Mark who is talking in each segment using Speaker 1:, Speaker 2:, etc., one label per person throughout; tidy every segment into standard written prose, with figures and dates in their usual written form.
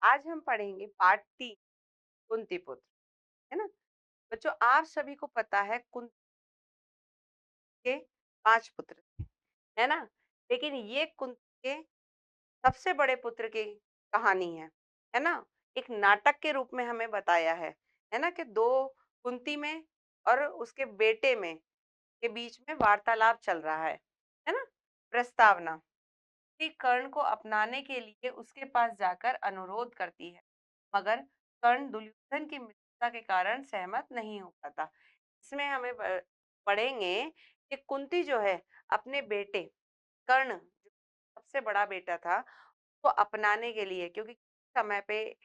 Speaker 1: आज हम पढ़ेंगे पार्ट 3 कुंती पुत्र, है ना। बच्चों आप सभी को पता है कुंती के 5 पुत्र थे, है ना। लेकिन ये कुंती के सबसे बड़े पुत्र की कहानी है ना। एक नाटक के रूप में हमें बताया है ना, कि दो कुंती में और उसके बेटे में के बीच में वार्तालाप चल रहा है ना। प्रस्तावना कि कर्ण को अपनाने के लिए उसके पास जाकर अनुरोध करती है, मगर कर्ण दुर्योधन की मित्रता के कारण सहमत नहीं हो पाता। इसमें हमें पढ़ेंगे कि कुंती जो है अपने बेटे कर्ण, जो सबसे बड़ा बेटा था, को अपनाने के लिए, क्योंकि समय पे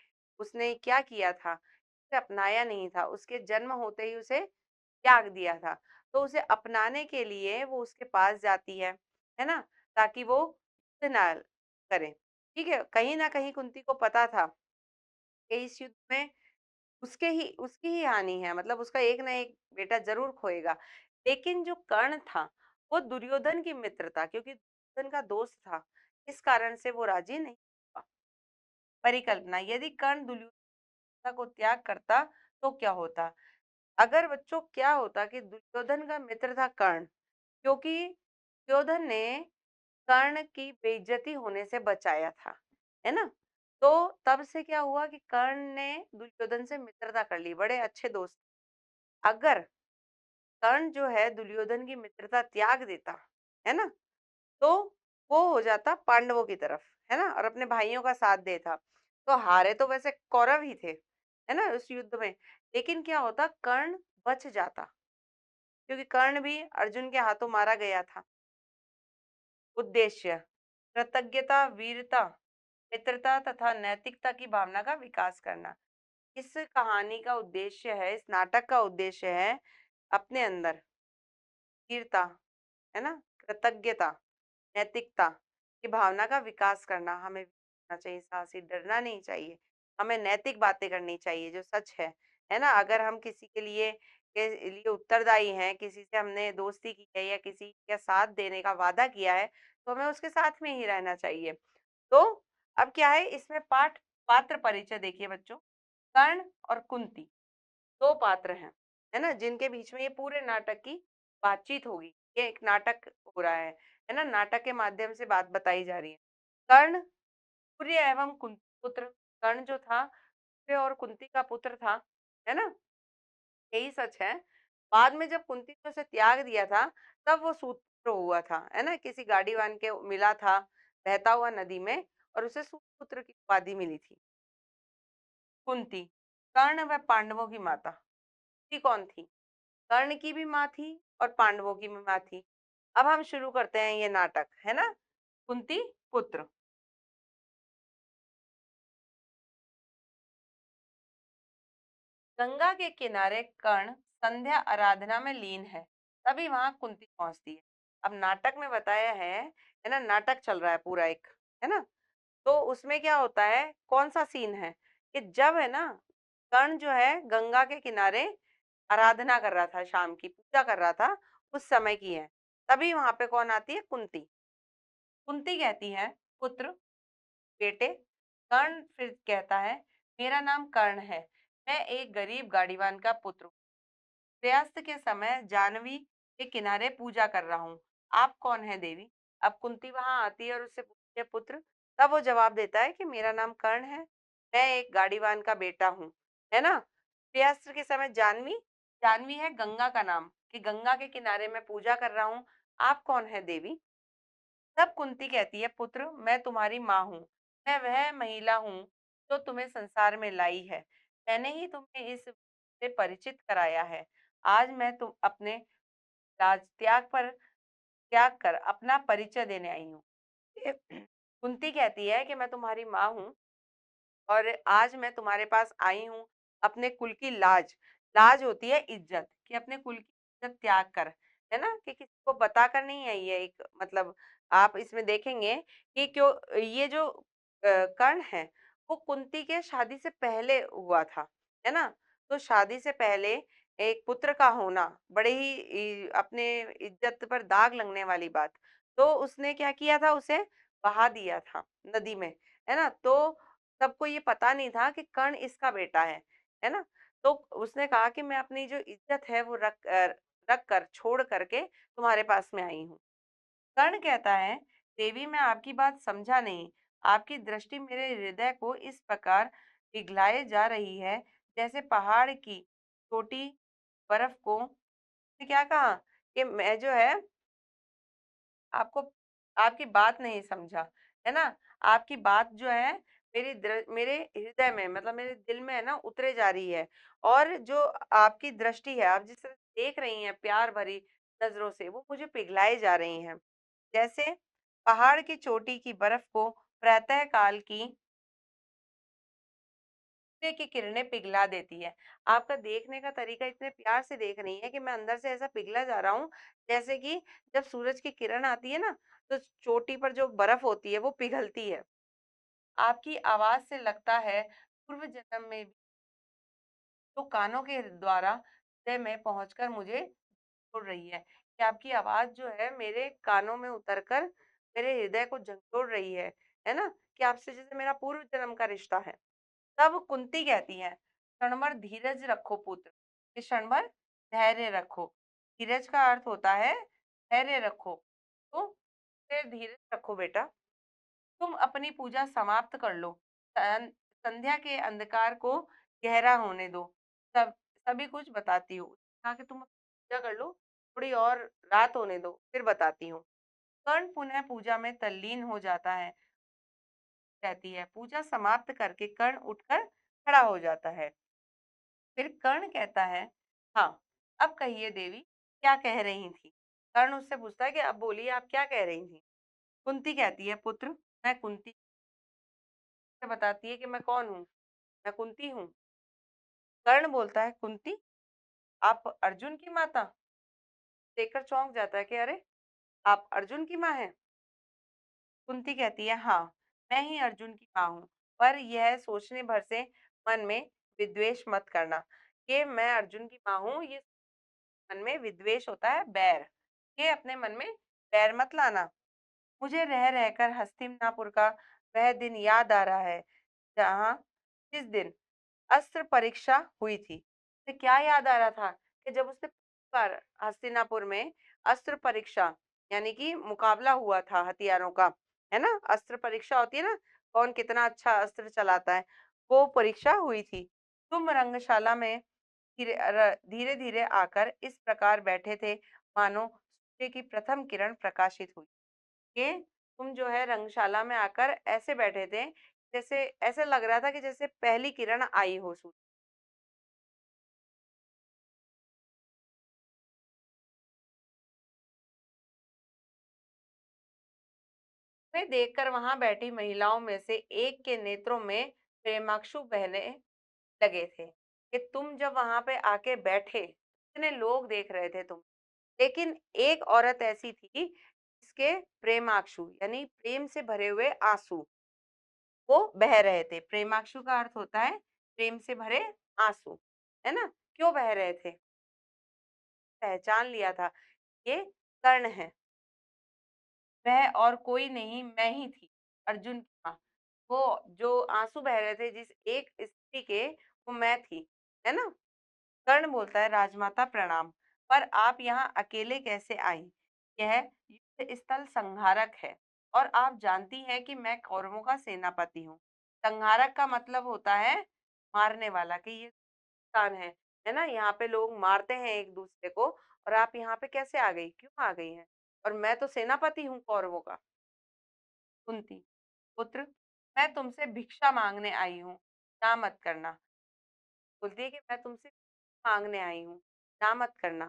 Speaker 1: उसने क्या किया था, उसे अपनाया नहीं था, उसके जन्म होते ही उसे त्याग दिया था। तो उसे अपनाने के लिए वो उसके पास जाती है ना, ताकि वो युद्ध ना करे। ठीक है, कहीं ना कहीं कुंती को पता था कि इस युद्ध में उसकी ही हानि है, मतलब उसका एक ना एक बेटा जरूर खोएगा। लेकिन जो कर्ण था वो दुर्योधन की मित्र था, क्योंकि दुर्योधन का दोस्त था, इस कारण से वो राजी नहीं हुआ। परिकल्पना, यदि कर्ण दुर्योधन को त्याग करता तो क्या होता। अगर बच्चों क्या होता कि दुर्योधन का मित्र था कर्ण, क्योंकि दुर्योधन ने कर्ण की बेइज्जती होने से बचाया था, है ना। तो तब से क्या हुआ कि कर्ण ने दुर्योधन से मित्रता कर ली, बड़े अच्छे दोस्त। अगर कर्ण जो है दुर्योधन की मित्रता त्याग देता, है ना, तो वो हो जाता पांडवों की तरफ, है ना, और अपने भाइयों का साथ देता। तो हारे तो वैसे कौरव ही थे, है ना, उस युद्ध में। लेकिन क्या होता, कर्ण बच जाता, क्योंकि कर्ण भी अर्जुन के हाथों मारा गया था। उद्देश्य, कृतज्ञता, वीरता, मित्रता तथा नैतिकता की भावना का विकास करना। इस कहानी का उद्देश्य है, इस नाटक का उद्देश्य है अपने अंदर वीरता, है ना, कृतज्ञता, नैतिकता की भावना का विकास करना। हमें करना चाहिए, साहसी डरना नहीं चाहिए। हमें नैतिक बातें करनी चाहिए जो सच है ना। अगर हम किसी के लिए उत्तरदायी हैं, किसी से हमने दोस्ती की है या किसी का साथ देने का वादा किया है, तो हमें उसके साथ में ही रहना चाहिए। तो अब क्या है इसमें पात्र परिचय देखिए बच्चों। कर्ण और कुंती दो पात्र हैं, है ना, जिनके बीच में ये पूरे नाटक की बातचीत होगी। ये एक नाटक हो रहा है ना, नाटक के माध्यम से बात बताई जा रही है। कर्ण सूर्य एवं कुंती पुत्र, कर्ण जो था सूर्य और कुंती का पुत्र था, है ना, यही सच है। बाद में जब कुंती ने उसे त्याग दिया था, तब वो सूत्र हुआ था, है ना, किसी गाड़ी वान के मिला था बहता हुआ नदी में, और उसे सूत्रपुत्र की उपाधि मिली थी। कुंती कर्ण व पांडवों की माता, कुंती कौन थी, कर्ण की भी माँ थी और पांडवों की भी माँ थी। अब हम शुरू करते हैं ये नाटक, है ना। कुंती पुत्र। गंगा के किनारे कर्ण संध्या आराधना में लीन है, तभी वहां कुंती पहुंचती है। अब नाटक में बताया है ना, नाटक चल रहा है पूरा एक, है ना। तो उसमें क्या होता है, कौन सा सीन है कि जब है ना कर्ण जो है गंगा के किनारे आराधना कर रहा था, शाम की पूजा कर रहा था, उस समय की है। तभी वहां पे कौन आती है, कुंती। कुंती कहती है, पुत्र, बेटे। कर्ण फिर कहता है, मेरा नाम कर्ण है, मैं एक गरीब गाड़ीवान का पुत्र हूँ। सूर्यास्त के समय जानवी के किनारे पूजा कर रहा हूँ। आप कौन है देवी। अब कुंती वहां आती है और उससे पूछती है, पुत्र। तब वो जवाब देता है कि मेरा नाम कर्ण है, मैं एक गाड़ीवान का बेटा हूँ, है ना। सूर्यास्त के समय जानवी, जानवी है गंगा का नाम, कि गंगा के किनारे मैं पूजा कर रहा हूँ। आप कौन है देवी। तब कुंती कहती है, पुत्र, मैं तुम्हारी माँ हूँ, मैं वह महिला हूँ जो तुम्हें संसार में लाई है। मैंने ही तुम्हें इस से परिचित कराया है। आज मैं तुम अपने राज त्याग कर अपना परिचय देने आई हूँ। कुंती कहती है कि मैं तुम्हारी माँ हूँ और आज मैं तुम्हारे पास आई हूँ अपने कुल की लाज, लाज होती है इज्जत, कि अपने कुल की इज्जत त्याग कर, है ना, कि किसी को बताकर नहीं आई है एक, मतलब आप इसमें देखेंगे कि क्यों ये जो कर्ण है वो कुंती के शादी से पहले हुआ था, है ना। तो शादी से पहले एक पुत्र का होना बड़े ही अपने इज्जत पर दाग लगने वाली बात। तो उसने क्या किया था, उसे बहा दिया था नदी में, है ना। तो सबको ये पता नहीं था कि कर्ण इसका बेटा है ना? तो उसने कहा कि मैं अपनी जो इज्जत है वो रख कर छोड़ करके तुम्हारे पास में आई हूँ। कर्ण कहता है, देवी मैं आपकी बात समझा नहीं। आपकी दृष्टि मेरे हृदय को इस प्रकार पिघलाए जा रही है जैसे पहाड़ की छोटी बर्फ को। ने क्या कहा कि मैं जो है आपको आपकी बात नहीं समझा, है ना? आपकी बात जो है मेरे हृदय में मतलब मेरे दिल में है ना उतरे जा रही है। और जो आपकी दृष्टि है, आप जिस तरह देख रही हैं प्यार भरी नजरों से, वो मुझे पिघलाए जा रही हैं। जैसे पहाड़ की चोटी की बर्फ को प्रातः काल की सूर्य की किरणें पिघला देती है। आपका देखने का तरीका इतने प्यार से देख रही है कि मैं अंदर से ऐसा पिघला जा रहा हूँ, जैसे कि जब सूरज की किरण आती है ना, तो चोटी पर जो बर्फ होती है वो पिघलती है। आपकी आवाज से लगता है पूर्व जन्म में भी तो कानों के द्वारा हृदय में पहुंचकर मुझे जोड़ रही है, कि आपकी आवाज जो है मेरे कानों में उतरकर मेरे हृदय को झंझोड़ रही है ना? कि आपसे जैसे मेरा पूर्व जन्म का रिश्ता है। तब कुंती कहती है, क्षण भर धीरज रखो पुत्र, कि क्षण भर धैर्य रखो। धीरज का अर्थ होता है धैर्य रखो। तो फिर धीरज रखो बेटा, तुम अपनी पूजा समाप्त कर लो। संध्या के अंधकार को गहरा होने दो। सब सभी कुछ बताती हूँ। कहा कि तुम पूजा कर लो, थोड़ी और रात होने दो, फिर बताती हूँ। कर्ण पुनः पूजा में तल्लीन हो जाता है, रहती है। पूजा समाप्त करके कर्ण उठकर खड़ा हो जाता है। फिर कर्ण कहता है, हाँ, अब कहिए देवी, क्या कह रही थी? कर्ण उससे पूछता है कि अब बोलिए, आप क्या कह रही थी? कुंती कहती है, पुत्र, मैं कुंती से बताती है कि मैं कौन हूँ। मैं कुंती हूँ। कर्ण बोलता है, कुंती, आप अर्जुन की माता? देखकर चौंक जाता है कि अरे, आप अर्जुन की माँ हैं? कुंती कहती है, हाँ, मैं ही अर्जुन की माँ हूँ। पर यह सोचने भर से मन में विद्वेष मत करना कि मैं अर्जुन की माँ हूँ। ये मन में विद्वेष होता है, बैर। ये अपने मन में बैर मत लाना। मुझे रह रहकर हस्तिनापुर का वह दिन याद आ रहा है, जहाँ जिस दिन अस्त्र परीक्षा हुई थी। तो क्या याद आ रहा था कि जब उसने पहली बार हस्तिनापुर में अस्त्र परीक्षा यानी कि मुकाबला हुआ था हथियारों का, है ना? अस्त्र परीक्षा होती है ना, कौन कितना अच्छा अस्त्र चलाता है, वो परीक्षा हुई थी। तुम रंगशाला में धीरे धीरे आकर इस प्रकार बैठे थे मानो सूर्य की प्रथम किरण प्रकाशित हुई। कि तुम जो है रंगशाला में आकर ऐसे बैठे थे, जैसे ऐसे लग रहा था कि जैसे पहली किरण आई हो सूरज में। देखकर वहां बैठी महिलाओं में से एक के नेत्रों में प्रेमाक्षु बहने लगे थे कि तुम जब वहां पे आके बैठे, इतने लोग देख रहे थे तुम, लेकिन एक औरत ऐसी थी जिसके प्रेमाक्षु यानी प्रेम से भरे हुए आंसू वो बह रहे थे। प्रेमाक्षु का अर्थ होता है प्रेम से भरे आंसू, है ना? क्यों बह रहे थे? पहचान लिया था, ये कर्ण है। वह और कोई नहीं, मैं ही थी, अर्जुन की माँ। वो जो आंसू बह रहे थे जिस एक स्त्री के, वो मैं थी, है ना? कर्ण बोलता है, राजमाता प्रणाम, पर आप यहाँ अकेले कैसे आई? यह युद्ध स्थल संहारक है और आप जानती हैं कि मैं कौरवों का सेनापति हूँ। संहारक का मतलब होता है मारने वाला, कि ये स्थान है ना? यहाँ पे लोग मारते हैं एक दूसरे को, और आप यहाँ पे कैसे आ गई? क्यों आ गई हैं? और मैं तो सेनापति हूँ कौरवों का। कुंती, पुत्र, मैं तुमसे भिक्षा मांगने आई हूँ, ना मत करना। बोलती है कि मैं तुमसे मांगने आई हूँ, ना मत करना।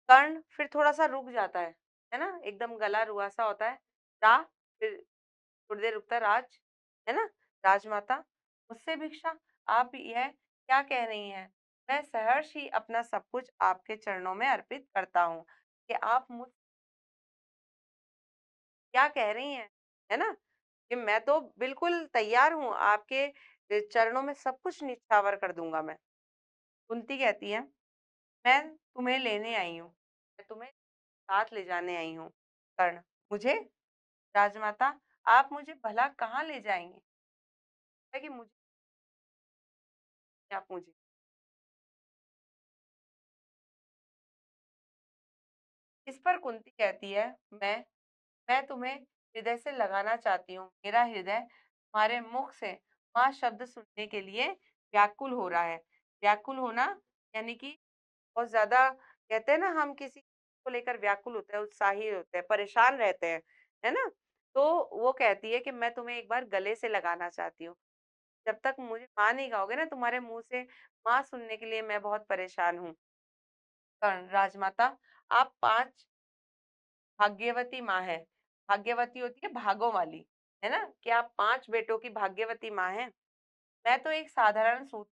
Speaker 1: कर्ण फिर थोड़ा सा रुक जाता है ना? एकदम गला रुआसा होता है। रा, फिर थोड़ी देर रुकता है, राज, है ना? राजमाता, मुझसे भिक्षा? आप यह क्या कह रही हैं? मैं सहर्ष ही अपना सब कुछ आपके चरणों में अर्पित करता हूँ, कि आप मुझ क्या कह रही हैं, है ना? कि मैं तो बिल्कुल तैयार हूँ, आपके चरणों में सब कुछ निछावर कर दूंगा मैं। कुंती कहती है, मैं तुम्हें लेने आई हूँ, मैं तुम्हें साथ ले जाने आई हूँ। कर्ण, मुझे? राजमाता, आप मुझे भला कहाँ ले जाएंगे? है कि मुझे आप मुझे इस पर कुंती कहती है, मैं तुम्हें हृदय से लगाना चाहती हूँ। मेरा हृदय तुम्हारे मुख से माँ शब्द सुनने के लिए व्याकुल हो रहा है। व्याकुल होना यानी कि बहुत ज़्यादा कहते हैं ना, हम किसी को लेकर व्याकुल होते हैं, उत्साही होते हैं, परेशान रहते हैं, है ना? तो वो कहती है कि मैं तुम्हें एक बार गले से लगाना चाहती हूँ। जब तक मुझे माँ नहीं कहोगे ना, तुम्हारे मुँह से माँ सुनने के लिए मैं बहुत परेशान हूँ। कर्ण, राजमाता, आप 5 भाग्यवती माँ है। भाग्यवती होती है भागों वाली, है ना? कि आप 5 बेटों की भाग्यवती माँ हैं। मैं तो एक साधारण सूत,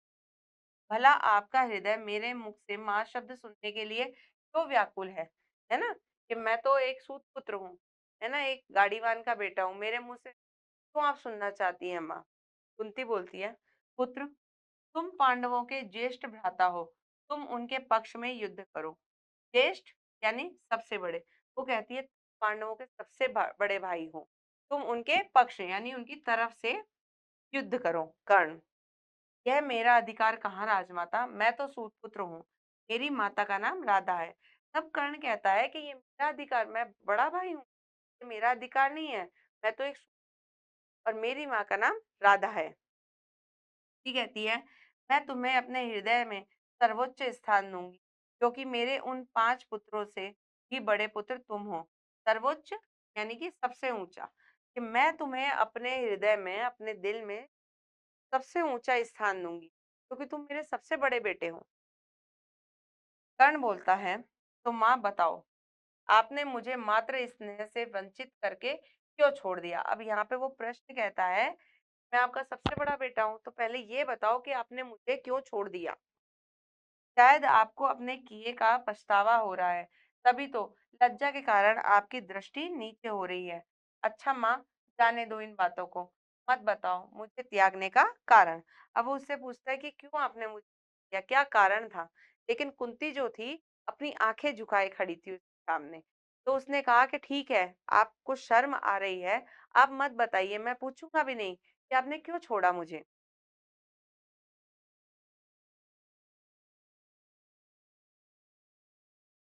Speaker 1: भला आपका हृदय मेरे मुख से माँ शब्द सुनने के लिए क्यों व्याकुल है ना? कि मैं तो एक सूत पुत्र हूँ, है ना? एक गाड़ीवान का बेटा हूँ, मेरे मुँह से क्यों आप सुनना चाहती हैं माँ? कुंती बोलती है, पुत्र, तुम पांडवों के ज्येष्ठ भ्राता हो, तुम उनके पक्ष में युद्ध करो। ज्येष्ठ यानी सबसे बड़े। वो कहती है पांडवों के सबसे बड़े भाई हो, तुम उनके पक्ष यानी उनकी तरफ से युद्ध करो। कर्ण, यह मेरा अधिकार कहाँ राजमाता, मैं तो सूतपुत्र हूँ, मेरी माता का नाम राधा है। तब कर्ण कहता है कि ये मेरा अधिकार, मैं बड़ा भाई हूँ, ये मेरा अधिकार नहीं है, मैं तो एक और मेरी माँ का नाम राधा है। की कहती है, मैं तुम्हें अपने हृदय में सर्वोच्च स्थान दूंगी, क्योंकि मेरे उन 5 पुत्रों से भी बड़े पुत्र तुम हो। सर्वोच्च यानी कि सबसे ऊंचा, कि मैं तुम्हें अपने हृदय में, अपने दिल में सबसे ऊंचा स्थान दूंगी, क्योंकि तुम मेरे सबसे बड़े बेटे हो। कर्ण बोलता है, तो माँ बताओ, आपने मुझे मात्र स्नेह से वंचित करके क्यों छोड़ दिया? अब यहाँ पे वो प्रश्न कहता है, मैं आपका सबसे बड़ा बेटा हूँ, तो पहले ये बताओ कि आपने मुझे क्यों छोड़ दिया? शायद आपको अपने किए का पछतावा हो रहा है, तभी तो लज्जा के कारण आपकी दृष्टि नीचे हो रही है। अच्छा माँ, जाने दो इन बातों को, मत बताओ मुझे त्यागने का कारण। अब वो उससे पूछता है कि क्यों आपने मुझे या क्या कारण था? लेकिन कुंती जो थी, अपनी आंखें झुकाए खड़ी थी उसके सामने। तो उसने कहा कि ठीक है, आपको शर्म आ रही है, आप मत बताइए, मैं पूछूंगा भी नहीं कि आपने क्यों छोड़ा मुझे।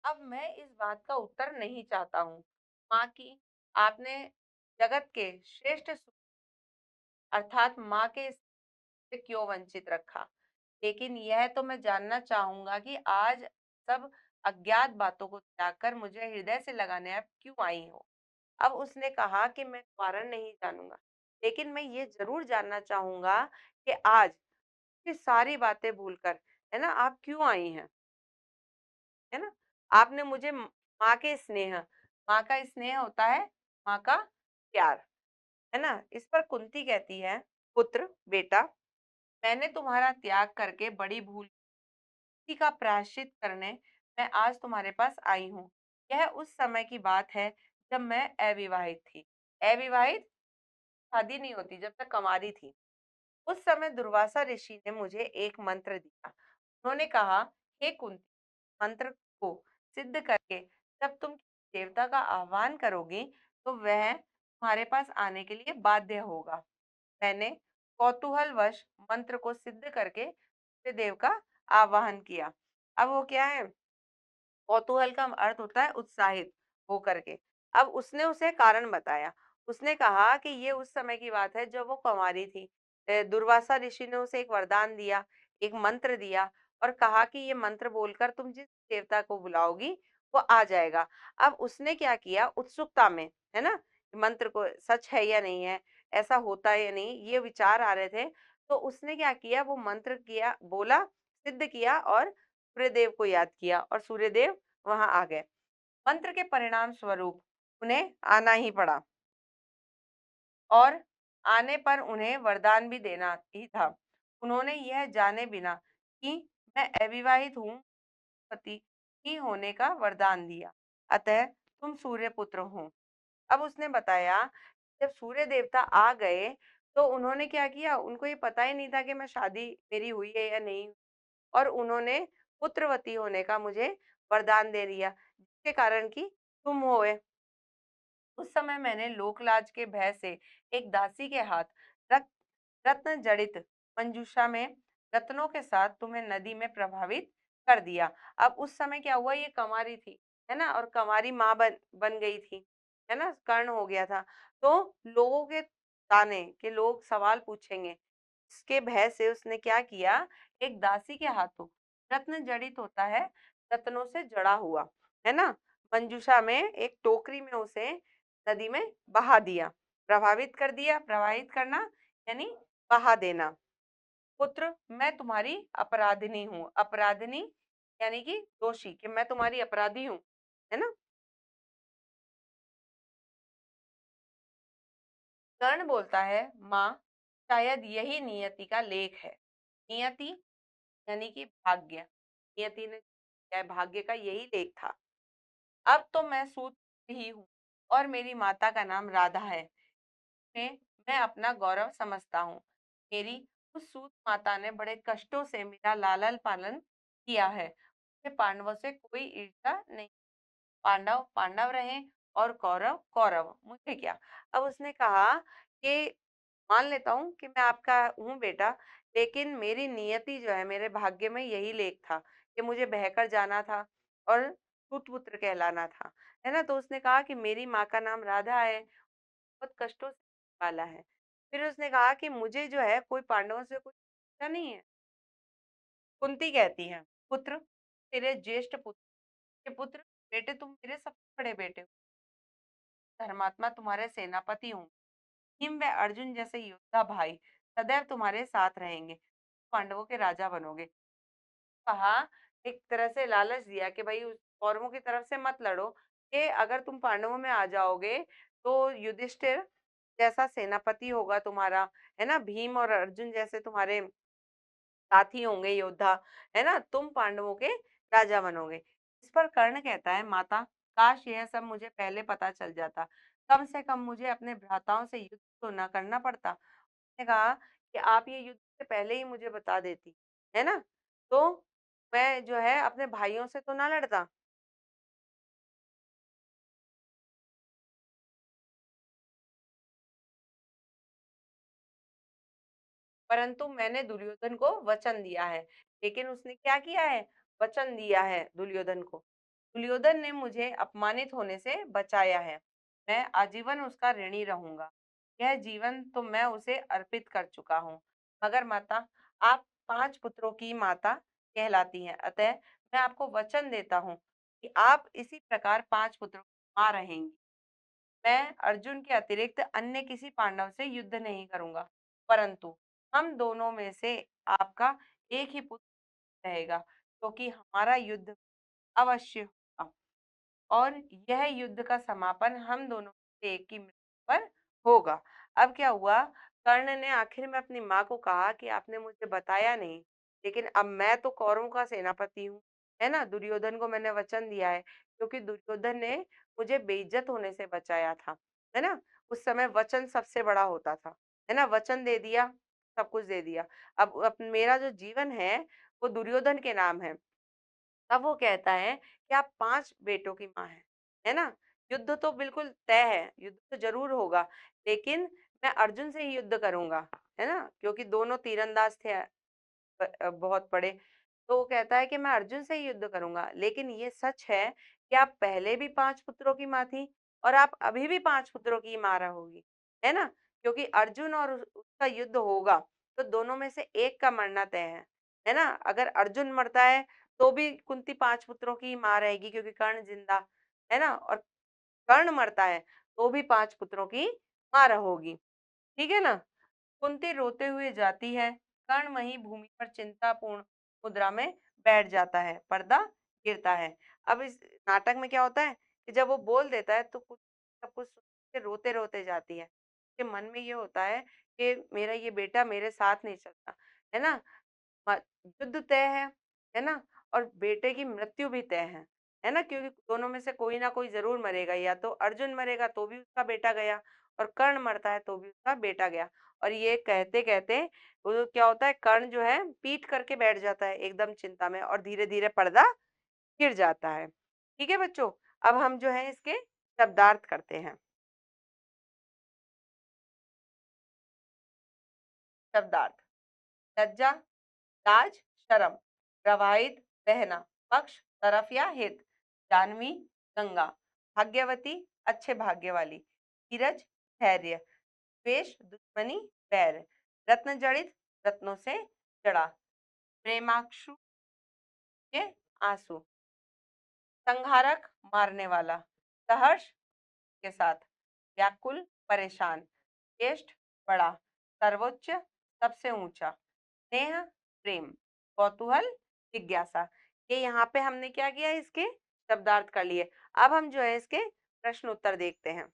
Speaker 1: अब मैं इस बात का उत्तर नहीं चाहता हूँ, माँ की, आपने जगत के श्रेष्ठ अर्थात माँ के से क्यों वंचित रखा। लेकिन यह तो मैं जानना चाहूंगा कि आज सब अज्ञात बातों को त्याग कर मुझे हृदय से लगाने आप क्यों आई हो। अब उसने कहा कि मैं कारण नहीं जानूंगा, लेकिन मैं ये जरूर जानना चाहूंगा कि आज ये सारी बातें भूलकर, है ना, आप क्यों आई हैं, है ना? आपने मुझे माँ के स्नेह, माँ का स्नेह होता है माँ का प्यार, है ना? इस पर कुंती कहती है, पुत्र, बेटा, मैंने तुम्हारा त्याग करके बड़ी भूल, इसी का प्रायश्चित करने मैं आज तुम्हारे पास आई हूँ। यह उस समय की बात है जब मैं अविवाहित थी। अविवाहित, शादी नहीं होती जब तक कुंवारी थी। उस समय दुर्वासा ऋषि ने मुझे एक मंत्र दिया। उन्होंने कहा, हे कुंती, मंत्र को सिद्ध करके जब तुम देवता का आह्वान करोगी, तो वह तुम्हारे पास आने के लिए बाध्य होगा। मैंने कौतूहलवश मंत्र को सिद्ध करके देव का आवाहन किया। अब वो क्या है, कौतूहल का अर्थ होता है उत्साहित होकर के। अब उसने उसे कारण बताया। उसने कहा कि ये उस समय की बात है जब वो कुंवारी थी। दुर्वासा ऋषि ने उसे एक वरदान दिया, एक मंत्र दिया और कहा कि ये मंत्र बोलकर तुम जिस देवता को बुलाओगी वो आ जाएगा। अब उसने क्या किया, उत्सुकता में, है ना, मंत्र को सच है या नहीं है, ऐसा होता है या नहीं, ये विचार आ रहे थे। तो उसने क्या किया, वो मंत्र किया, बोला, सिद्ध किया और सूर्यदेव को याद किया और सूर्यदेव वहां आ गए। मंत्र के परिणाम स्वरूप उन्हें आना ही पड़ा और आने पर उन्हें वरदान भी देना ही था। उन्होंने यह जाने बिना कि मैं अविवाहित हूँ, पति ही होने का वरदान दिया। अतः तुम सूर्य पुत्र हो। अब उसने बताया, जब सूर्य देवता आ गए तो उन्होंने क्या किया, उनको ये पता ही नहीं था कि मैं शादी मेरी हुई है या नहीं, और उन्होंने पुत्रवती होने का मुझे वरदान दे दिया, जिसके कारण कि तुम हुए। उस समय मैंने लोकलाज के भय से एक दासी के हाथ रक्त रत्न जड़ित मंजूषा में रत्नों के साथ तुम्हें नदी में प्रभावित कर दिया। अब उस समय क्या हुआ, ये कंवारी थी, है ना, और कंवारी माँ बन बन गई थी, है ना, कर्ण हो गया था। तो लोगों के ताने कि लोग सवाल पूछेंगे, इसके भय से उसने क्या किया, एक दासी के हाथों, रत्न जड़ित होता है रत्नों से जड़ा हुआ, है ना, मंजूषा में एक टोकरी में उसे नदी में बहा दिया, प्रभावित कर दिया। प्रभावित करना यानी बहा देना। पुत्र, मैं तुम्हारी अपराधिनी हूँ। अपराधिनी यानी कि दोषी, कि मैं तुम्हारी अपराधी हूँ, है ना। कर्ण बोलता है, माँ, शायद यही नियति का लेख है। नियति यानी कि भाग्य, नियति ने क्या है, भाग्य का यही लेख था। अब तो मैं सूत ही हूँ और मेरी माता का नाम राधा है, में मैं अपना गौरव समझता हूँ। मेरी उस सूत माता ने बड़े कष्टों से मेरा लालन पालन किया है। मुझे पांडवों से कोई ईर्ष्या नहीं। पांडव पांडव रहे और कौरव कौरव, मुझे क्या। अब उसने कहा कि मान लेता हूँ कि मैं आपका हूँ बेटा, लेकिन मेरी नियति जो है, मेरे भाग्य में यही लेख था कि मुझे बहकर जाना था और सूत पुत्र कहलाना था, है ना। तो उसने कहा कि मेरी माँ का नाम राधा है, बहुत कष्टों से पाला है। फिर उसने कहा कि मुझे जो है कोई पांडवों से कुछ इच्छा नहीं है। कुंती कहती है, पुत्र, तेरे ज्येष्ठ पुत्र के पुत्र, बेटे तुम मेरे सबसे बड़े बेटे हो, धर्मात्मा तुम्हारे सेनापति हूँ। भीम व अर्जुन जैसे योद्धा भाई सदैव तुम्हारे साथ रहेंगे, पांडवों के राजा बनोगे। कहा, एक तरह से लालच दिया कि भाई उस कौरवों की तरफ से मत लड़ो, कि अगर तुम पांडवों में आ जाओगे तो युधिष्ठिर जैसा सेनापति होगा तुम्हारा, है ना, भीम और अर्जुन जैसे तुम्हारे साथी होंगे योद्धा, है ना, तुम पांडवों के राजा बनोगे। इस पर कर्ण कहता है, माता, काश यह सब मुझे पहले पता चल जाता, कम से कम मुझे अपने भ्राताओं से युद्ध तो न करना पड़ता। उसने कहा कि आप ये युद्ध से पहले ही मुझे बता देती, है ना, तो मैं जो है अपने भाइयों से तो ना लड़ता। परंतु मैंने दुर्योधन को वचन दिया है। लेकिन उसने क्या किया है, वचन दिया है दुर्योधन को। दुर्योधन ने मुझे अपमानित होने से बचाया है, मैं आजीवन उसका ऋणी रहूंगा। यह जीवन तो मैं उसे अर्पित कर चुका हूँ। मगर माता, आप 5 पुत्रों की माता कहलाती हैं, अतः मैं आपको वचन देता हूँ कि आप इसी प्रकार 5 पुत्रों की मां रहेंगी। मैं अर्जुन के अतिरिक्त अन्य किसी पांडव से युद्ध नहीं करूंगा, परंतु हम दोनों में से आपका एक ही पुत्र रहेगा, क्योंकि हमारा युद्ध अवश्य होगा और यह युद्ध का समापन हम दोनों में से एक की मृत्यु पर होगा। अब क्या हुआ, कर्ण ने आखिर में अपनी माँ को कहा कि आपने मुझे बताया नहीं, लेकिन अब मैं तो कौरवों का सेनापति हूँ, है ना, दुर्योधन को मैंने वचन दिया है, क्योंकि दुर्योधन ने मुझे बेइज्जत होने से बचाया था, है ना। उस समय वचन सबसे बड़ा होता था, है ना, वचन दे दिया, सब कुछ दे दिया। अब मेरा जो जीवन है वो दुर्योधन के नाम है। तब वो कहता है कि आप 5 बेटों की माँ है ना। युद्ध तो बिल्कुल तय है, युद्ध तो जरूर होगा, लेकिन मैं अर्जुन से ही युद्ध करूंगा, है ना, क्योंकि दोनों तीरंदाज थे, बहुत बड़े। तो वो कहता है कि मैं अर्जुन से ही युद्ध करूंगा, लेकिन ये सच है कि आप पहले भी 5 पुत्रों की माँ थी और आप अभी भी 5 पुत्रों की माँ रहोगी, है ना, क्योंकि अर्जुन और उसका युद्ध होगा तो दोनों में से एक का मरना तय है ना। अगर अर्जुन मरता है तो भी कुंती 5 पुत्रों की माँ रहेगी, क्योंकि कर्ण जिंदा है ना, और कर्ण मरता है तो भी 5 पुत्रों की माँ रहोगी, ठीक है ना। कुंती रोते हुए जाती है, कर्ण वहीं भूमि पर चिंतापूर्ण मुद्रा में बैठ जाता है, पर्दा गिरता है। अब इस नाटक में क्या होता है कि जब वो बोल देता है तो कुछ सब कुछ सुन के रोते रोते जाती है, उसके मन में ये होता है कि मेरा ये बेटा मेरे साथ नहीं चलता, है ना, युद्ध तय है ना, और बेटे की मृत्यु भी तय है ना, क्योंकि दोनों में से कोई ना कोई जरूर मरेगा, या तो अर्जुन मरेगा तो भी उसका बेटा गया, और कर्ण मरता है तो भी उसका बेटा गया। और ये कहते कहते वो क्या होता है, कर्ण जो है पीट करके बैठ जाता है एकदम चिंता में, और धीरे धीरे पर्दा गिर जाता है। ठीक है बच्चों, अब हम जो है इसके शब्दार्थ करते हैं। शब्दार्थ: लज्जा, लाज, शर्म, प्रवाहित, बहना, पक्ष, तरफ या हित, जाह्नवी, गंगा, भाग्यवती, अच्छे भाग्य वाली, धीरज, धैर्य, द्वेष, दुश्मनी, बैर, रत्न जड़ित, रत्नों से जड़ा, प्रेमाक्षु के आंसू, संहारक, मारने वाला, सहर्ष के साथ, व्याकुल, परेशान, ज्येष्ठ, बड़ा, सर्वोच्च, सबसे ऊंचा, स्नेह, प्रेम, कौतूहल, जिज्ञासा। ये यहाँ पे हमने क्या किया, इसके शब्दार्थ कर लिए। अब हम जो है इसके प्रश्न उत्तर देखते हैं।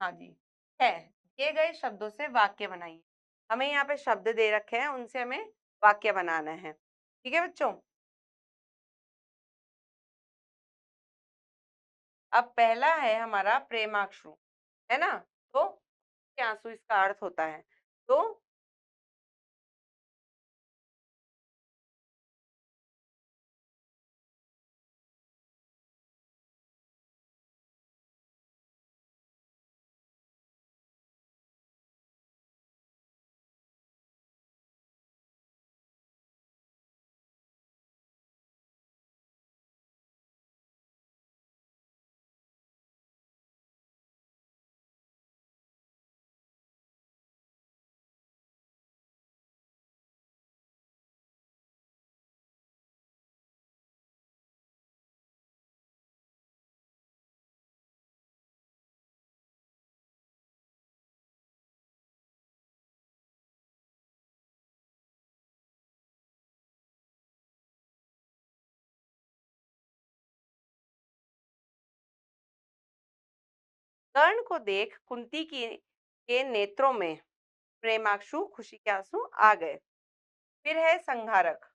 Speaker 1: हाँ जी, है, दिए गए शब्दों से वाक्य बनाइए। हमें यहाँ पे शब्द दे रखे हैं, उनसे हमें वाक्य बनाना है। ठीक है बच्चों। अब पहला है हमारा प्रेमाश्रु, है ना। तो के आंसू इसका अर्थ होता है। तो कर्ण को देख कुंती की के नेत्रों में प्रेमाक्षु, खुशी के आंसू आ गए। फिर है संहारक,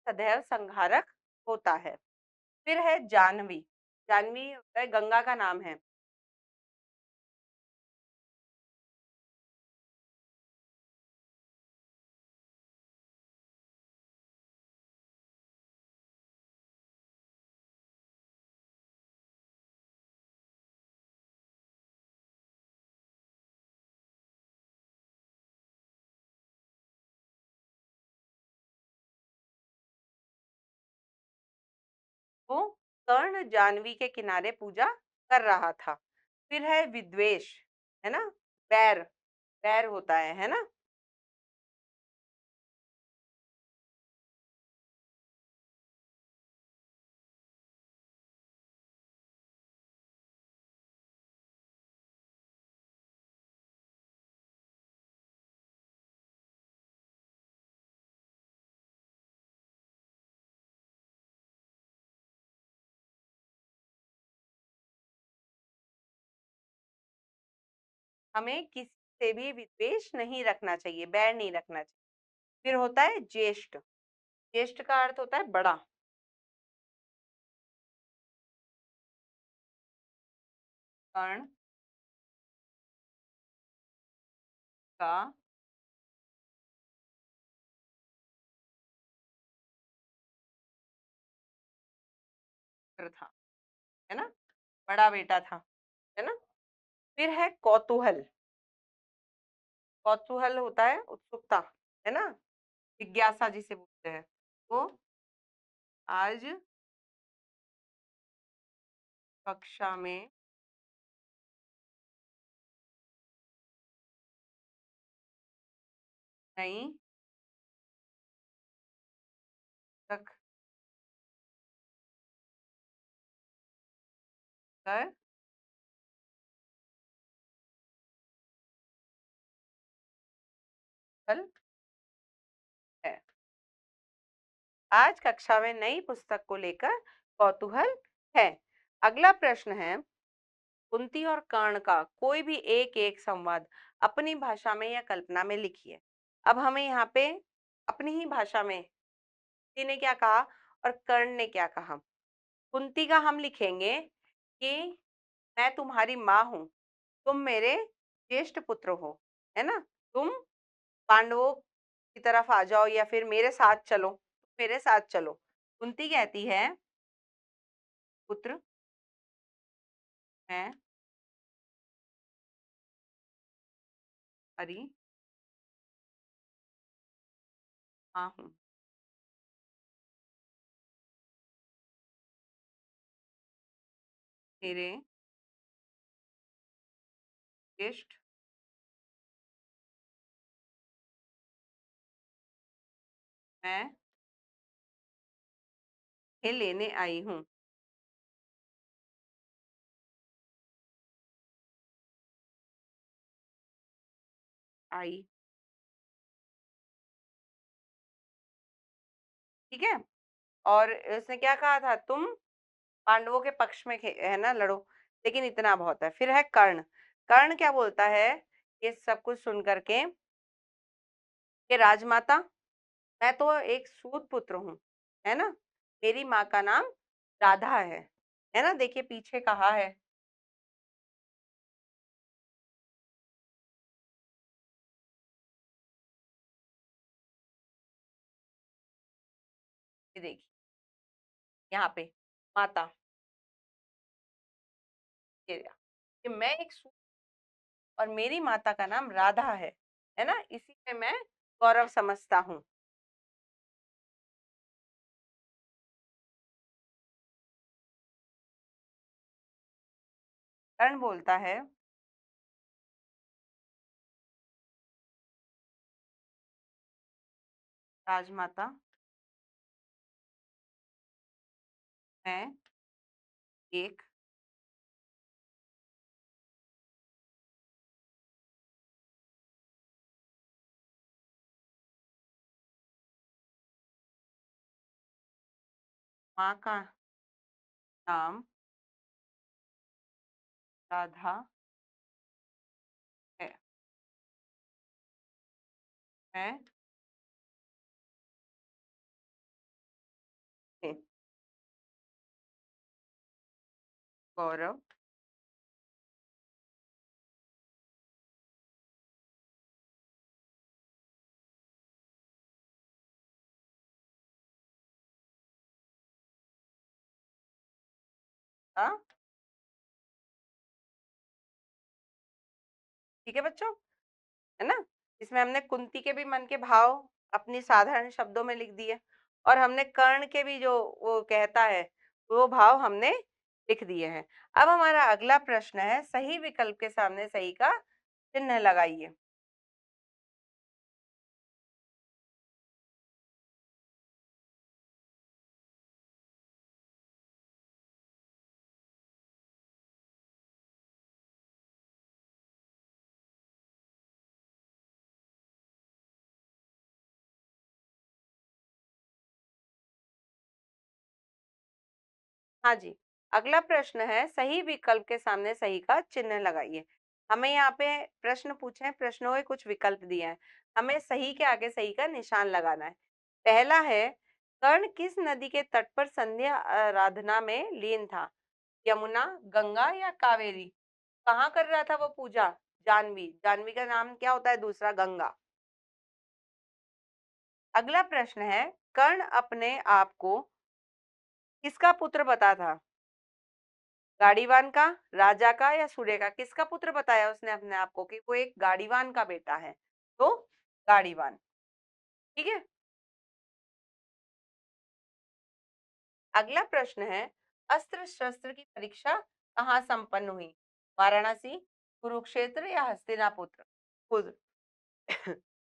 Speaker 1: सदैव संहारक होता है। फिर है जाह्नवी, जाह्नवी होता है गंगा का नाम है। वो कर्ण जाह्नवी के किनारे पूजा कर रहा था। फिर है विद्वेष, है ना, बैर, बैर होता है ना। हमें किसी से भी विद्वेष नहीं रखना चाहिए, बैर नहीं रखना चाहिए। फिर होता है ज्येष्ठ, ज्येष्ठ का अर्थ होता है बड़ा। कर्ण का पुत्र था, है ना, बड़ा बेटा था, है ना। फिर है कौतूहल, कौतूहल होता है उत्सुकता, है ना, जिज्ञासा जिसे बोलते हैं। वो आज कक्षा में नई रख कर कल है। आज कक्षा में नई पुस्तक को लेकर कौतूहल है। अगला प्रश्न है, कुंती और कर्ण का कोई भी एक एक संवाद अपनी भाषा में या कल्पना में लिखिए। अब हमें यहाँ पे अपनी ही भाषा में कुंती ने क्या कहा और कर्ण ने क्या कहा। कुंती का हम लिखेंगे कि मैं तुम्हारी माँ हूं, तुम मेरे ज्येष्ठ पुत्र हो, है ना। तुम पांडवों की तरफ आ जाओ या फिर मेरे साथ चलो, मेरे साथ चलो। कुंती कहती है पुत्र मैं हरी माँ हूँ, मेरे ज्येष्ठ मैं ये लेने आई हूँ। आई, ठीक है। और उसने क्या कहा था, तुम पांडवों के पक्ष में है ना, लड़ो। लेकिन इतना बहुत है। फिर है कर्ण। कर्ण क्या बोलता है ये सब कुछ सुन करके कि राजमाता, मैं तो एक सूत पुत्र हूँ, है ना। मेरी माँ का नाम राधा है ना। देखिए पीछे कहा है, ये देखिए यहाँ पे माता, ये रहा, कि मैं एक सूत और मेरी माता का नाम राधा है ना। इसी में मैं गौरव समझता हूँ। कर्ण बोलता है राजमाता, मैं एक माँ का नाम राधा है, मैं ने गौरव का, ठीक है बच्चों, है ना। इसमें हमने कुंती के भी मन के भाव अपनी साधारण शब्दों में लिख दिए और हमने कर्ण के भी जो वो कहता है वो भाव हमने लिख दिए हैं। अब हमारा अगला प्रश्न है, सही विकल्प के सामने सही का चिन्ह लगाइए। हाँ जी, अगला प्रश्न है, सही विकल्प के सामने सही का चिन्ह लगाइए। हमें यहाँ पे प्रश्न पूछे हैं, प्रश्नों के कुछ विकल्प दिए हैं, हमें सही के आगे सही का निशान लगाना है। पहला है, कर्ण किस नदी के तट पर संध्या आराधना में लीन था, यमुना, गंगा या कावेरी। कहाँ कर रहा था वो पूजा, जानवी, जानवी का नाम क्या होता है दूसरा, गंगा। अगला प्रश्न है, कर्ण अपने आप को किसका पुत्र बता था, गाड़ीवान का, राजा का या सूर्य का। किसका पुत्र बताया उसने अपने आप को कि वो एक गाड़ीवान का बेटा है, तो गाड़ीवान, ठीक है। अगला प्रश्न है, अस्त्र शस्त्र की परीक्षा कहाँ संपन्न हुई, वाराणसी, कुरुक्षेत्र या हस्तिनापुर।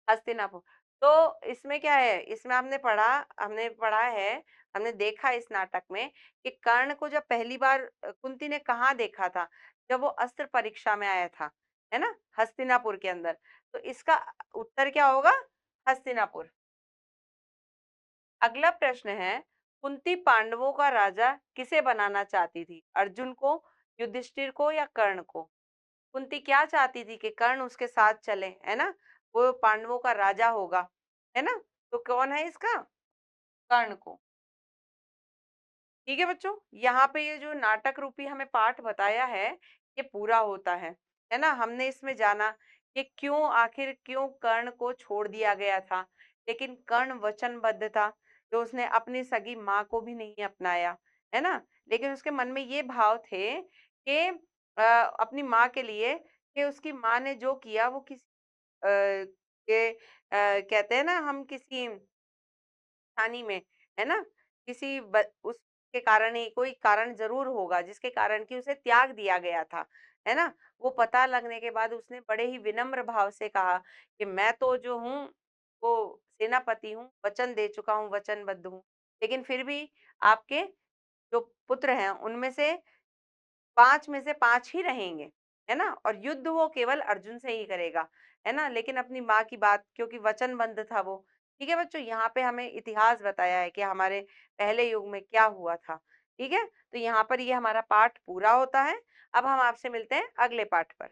Speaker 1: हस्तिनापुर। तो इसमें क्या है, इसमें हमने पढ़ा है, हमने देखा इस नाटक में कि कर्ण को जब पहली बार कुंती ने कहाँ देखा था, जब वो अस्त्र परीक्षा में आया था, है ना, हस्तिनापुर के अंदर। तो इसका उत्तर क्या होगा, हस्तिनापुर। अगला प्रश्न है, कुंती पांडवों का राजा किसे बनाना चाहती थी, अर्जुन को, युधिष्ठिर को या कर्ण को? कुंती क्या चाहती थी कि कर्ण उसके साथ चले, है ना? वो पांडवों का राजा होगा, है ना? तो कौन है इसका? कर्ण को। ठीक है बच्चों, यहाँ पे ये जो नाटक रूपी हमें पाठ बताया है, ये पूरा होता है ना? हमने इसमें जाना कि क्यों, आखिर क्यों कर्ण को छोड़ दिया गया था, लेकिन कर्ण वचनबद्ध था, तो उसने अपनी सगी माँ को भी नहीं अपनाया, है ना? लेकिन उसके मन में ये भाव थे कि अपनी माँ के लिए, कि उसकी माँ ने जो किया वो किसी कहते हैं ना, हम किसी हानि में, है ना? उसके कारण ही कोई कारण ज़रूर होगा जिसके कारण कि उसे त्याग दिया गया था, है ना? वो पता लगने के बाद उसने बड़े ही विनम्र भाव से कहा कि मैं तो जो हूँ, वो सेनापति हूँ, वचन दे चुका हूँ, वचनबद्ध हूँ। लेकिन फिर भी आपके जो पुत्र हैं, उनमें से 5 में से 5 ही रहेंगे, है ना? और युद्ध वो केवल अर्जुन से ही करेगा, है ना? लेकिन अपनी माँ की बात, क्योंकि वचनबद्ध था वो। ठीक है बच्चों, यहाँ पे हमें इतिहास बताया है कि हमारे पहले युग में क्या हुआ था। ठीक है? तो यहाँ पर ये हमारा पाठ पूरा होता है। अब हम आपसे मिलते हैं अगले पाठ पर।